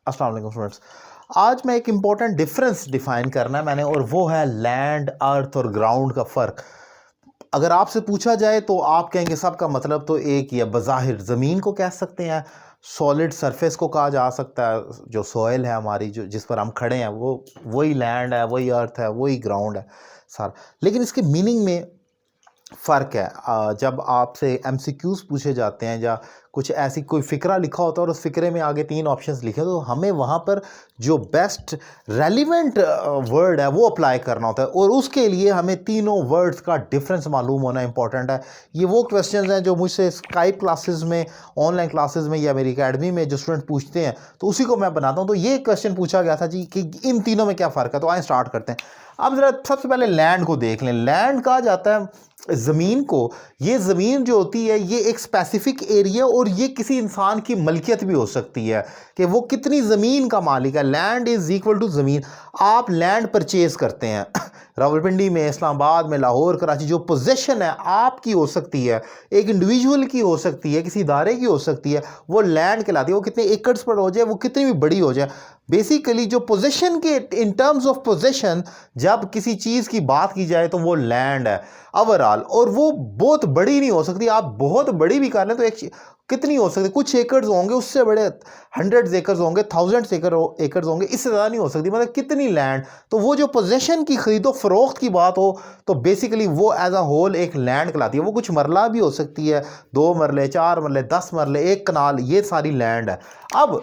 अस्सलाम वालेकुम स्टूडेंट्स। आज मैं एक इम्पॉर्टेंट डिफरेंस डिफाइन करना है मैंने, और वो है लैंड, अर्थ और ग्राउंड का फ़र्क। अगर आपसे पूछा जाए तो आप कहेंगे सबका मतलब तो एक ही है। बज़ाहिर ज़मीन को कह सकते हैं, सॉलिड सरफेस को कहा जा सकता है, जो सॉइल है हमारी, जो जिस पर हम खड़े हैं, वो वही लैंड है, वही अर्थ है, वही ग्राउंड है सारा। लेकिन इसके मीनिंग में फ़र्क है। जब आपसे एमसीक्यूज़ पूछे जाते हैं या कुछ ऐसी कोई फ़िक्रा लिखा होता है और उस फ़िक्रे में आगे 3 ऑप्शंस लिखे, तो हमें वहाँ पर जो बेस्ट रेलिवेंट वर्ड है वो अप्लाई करना होता है, और उसके लिए हमें तीनों वर्ड्स का डिफरेंस मालूम होना इंपॉर्टेंट है। ये वो क्वेश्चंस हैं जो मुझसे स्काइप क्लासेस में, ऑनलाइन क्लासेस में या मेरी अकेडमी में जो स्टूडेंट पूछते हैं, तो उसी को मैं बनाता हूँ। तो ये क्वेश्चन पूछा गया था जी कि इन तीनों में क्या फ़र्क है। तो आए स्टार्ट करते हैं। अब ज़रा सबसे पहले लैंड को देख लें। लैंड कहा जाता है ज़मीन को। ये ज़मीन जो होती है ये एक स्पेसिफिक एरिया, और ये किसी इंसान की मलकियत भी हो सकती है कि वो कितनी ज़मीन का मालिक है। लैंड इज़ इक्वल टू ज़मीन। आप लैंड परचेज करते हैं रावलपिंडी में, इस्लामाबाद में, लाहौर, कराची, जो पोजेशन है आपकी हो सकती है, एक इंडिविजुअल की हो सकती है, किसी इदारे की हो सकती है, वो लैंड कहलाती है। वो कितने एकड़्स पर हो जाए, वो कितनी भी बड़ी हो जाए, बेसिकली जो पोजेशन के, इन टर्म्स ऑफ पोजेशन जब किसी चीज़ की बात की जाए तो वो लैंड है ओवरऑल। और वो बहुत बड़ी नहीं हो सकती। आप बहुत बड़ी भी कर लें तो एक कितनी हो सकती, कुछ एकर्स होंगे, उससे बड़े 100 एकर्स होंगे, 1000 एकर्स होंगे, इससे ज़्यादा नहीं हो सकती। मतलब कितनी लैंड। तो वो जो पोजेशन की खरीदो फरोख्त की बात हो तो बेसिकली वो एज अ होल एक लैंड कहलाती है। वो कुछ मरला भी हो सकती है, 2 मरले, 4 मरले, 10 मरले, 1 कनाल, ये सारी लैंड है। अब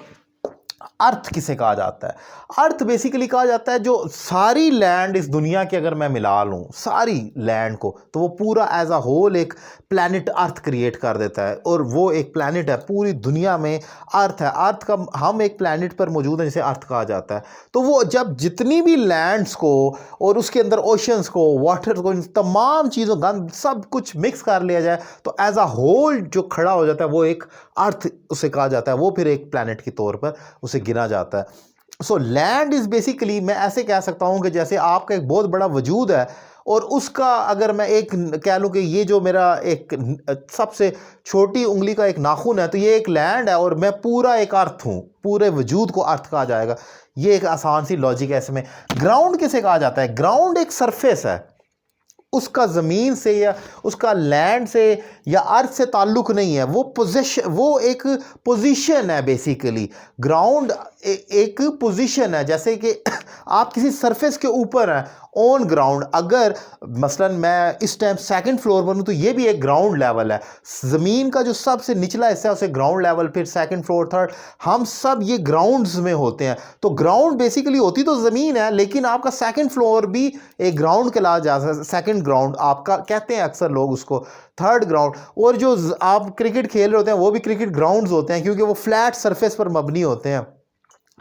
अर्थ किसे कहा जाता है? अर्थ बेसिकली कहा जाता है जो सारी लैंड इस दुनिया की अगर मैं मिला लूं, सारी लैंड को, तो वो पूरा एज अ होल एक प्लैनेट अर्थ क्रिएट कर देता है। और वो एक प्लैनेट है, पूरी दुनिया में अर्थ है। अर्थ का, हम एक प्लैनेट पर मौजूद हैं जिसे अर्थ कहा जाता है। तो वो जब जितनी भी लैंड्स को और उसके अंदर ओशंस को, वाटर को, इन तमाम चीज़ों, गंद, सब कुछ मिक्स कर लिया जाए तो एज अ होल जो खड़ा हो जाता है वो एक अर्थ उसे कहा जाता है। वो फिर एक प्लैनेट के तौर पर उसे गिना जाता है। सो लैंड इज बेसिकली, मैं ऐसे कह सकता हूं कि जैसे आपका एक बहुत बड़ा वजूद है, और उसका अगर मैं एक कह लूं कि ये जो मेरा एक सबसे छोटी उंगली का एक नाखून है, तो ये एक लैंड है, और मैं पूरा एक अर्थ हूं, पूरे वजूद को अर्थ कहा जाएगा। ये एक आसान सी लॉजिक है इसमें। ग्राउंड किसे कहा जाता है? ग्राउंड एक सरफेस है, उसका ज़मीन से या उसका लैंड से या अर्थ से ताल्लुक़ नहीं है। वो पोजीशन, वो एक पोजीशन है बेसिकली। ग्राउंड एक पोजीशन है। जैसे कि आप किसी सरफेस के ऊपर हैं, ऑन ग्राउंड। अगर मसलन मैं इस टाइम सेकंड फ्लोर पर हूं तो ये भी एक ग्राउंड लेवल है। ज़मीन का जो सबसे निचला हिस्सा है उसे ग्राउंड लेवल, फिर सेकंड फ्लोर, थर्ड, हम सब ये ग्राउंड्स में होते हैं। तो ग्राउंड बेसिकली होती तो ज़मीन है, लेकिन आपका सेकंड फ्लोर भी एक ग्राउंड कहलाया जा सकता है। सेकंड ग्राउंड आपका कहते हैं अक्सर लोग उसको, थर्ड ग्राउंड। और जो आप क्रिकेट खेल रहे होते हैं वो भी क्रिकेट ग्राउंड्स होते हैं, क्योंकि वो फ्लैट सरफेस पर मबनी होते हैं।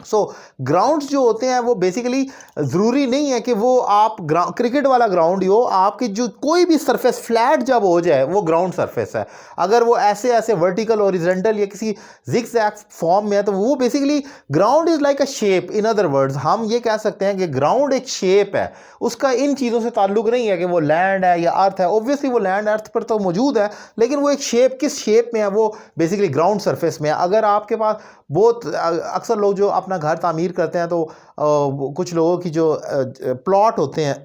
सो ग्राउंड्स जो होते हैं वो बेसिकली ज़रूरी नहीं है कि वो आप क्रिकेट वाला ग्राउंड ही हो। आपकी जो कोई भी सरफेस फ्लैट जब हो जाए वो ग्राउंड सरफेस है। अगर वो ऐसे ऐसे वर्टिकल, हॉरिजॉन्टल या किसी जिगजैग फॉर्म में है तो वो basically ground is like a shape. In other words हम ये कह सकते हैं कि ग्राउंड एक शेप है, उसका इन चीज़ों से ताल्लुक़ नहीं है कि वो लैंड है या अर्थ है। ऑब्वियसली वो लैंड अर्थ पर तो मौजूद है, लेकिन वो एक शेप, किस शेप में है, वो बेसिकली ग्राउंड सरफेस में है। अगर आपके पास बहुत अक्सर लोग जो अपना घर तामीर करते हैं तो कुछ लोगों की जो प्लॉट होते हैं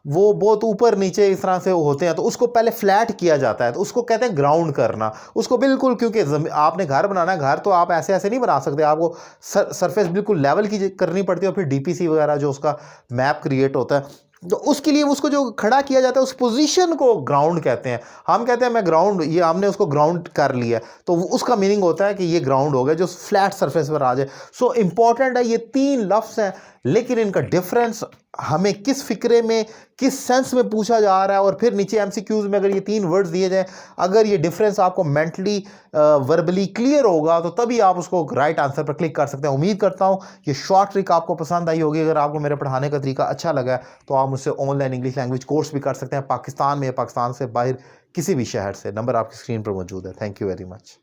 वो बहुत ऊपर नीचे इस तरह से होते हैं, तो उसको पहले फ्लैट किया जाता है, तो उसको कहते हैं ग्राउंड करना उसको बिल्कुल। क्योंकि आपने घर बनाना है, घर तो आप ऐसे ऐसे नहीं बना सकते, आपको सरफेस बिल्कुल लेवल की करनी पड़ती है, और फिर डीपीसी वगैरह जो उसका मैप क्रिएट होता है, तो उसके लिए उसको जो खड़ा किया जाता है उस पोजीशन को ग्राउंड कहते हैं। हम कहते हैं मैं ग्राउंड, ये हमने उसको ग्राउंड कर लिया, तो उसका मीनिंग होता है कि ये ग्राउंड हो गया जो फ्लैट सरफेस पर आ जाए। सो इंपॉर्टेंट है, ये 3 लफ्ज़ हैं, लेकिन इनका डिफरेंस हमें किस फिक्रे में, किस सेंस में पूछा जा रहा है, और फिर नीचे एमसीक्यूज में अगर ये 3 वर्ड्स दिए जाएं, अगर ये डिफरेंस आपको मेंटली वर्बली क्लियर होगा तो तभी आप उसको राइट आंसर पर क्लिक कर सकते हैं। उम्मीद करता हूँ ये शॉर्ट ट्रिक आपको पसंद आई होगी। अगर आपको मेरे पढ़ाने का तरीका अच्छा लगा है तो आप मुझसे ऑनलाइन इंग्लिश लैंग्वेज कोर्स भी कर सकते हैं, पाकिस्तान में या पाकिस्तान से बाहर किसी भी शहर से। नंबर आपकी स्क्रीन पर मौजूद है। Thank you very much.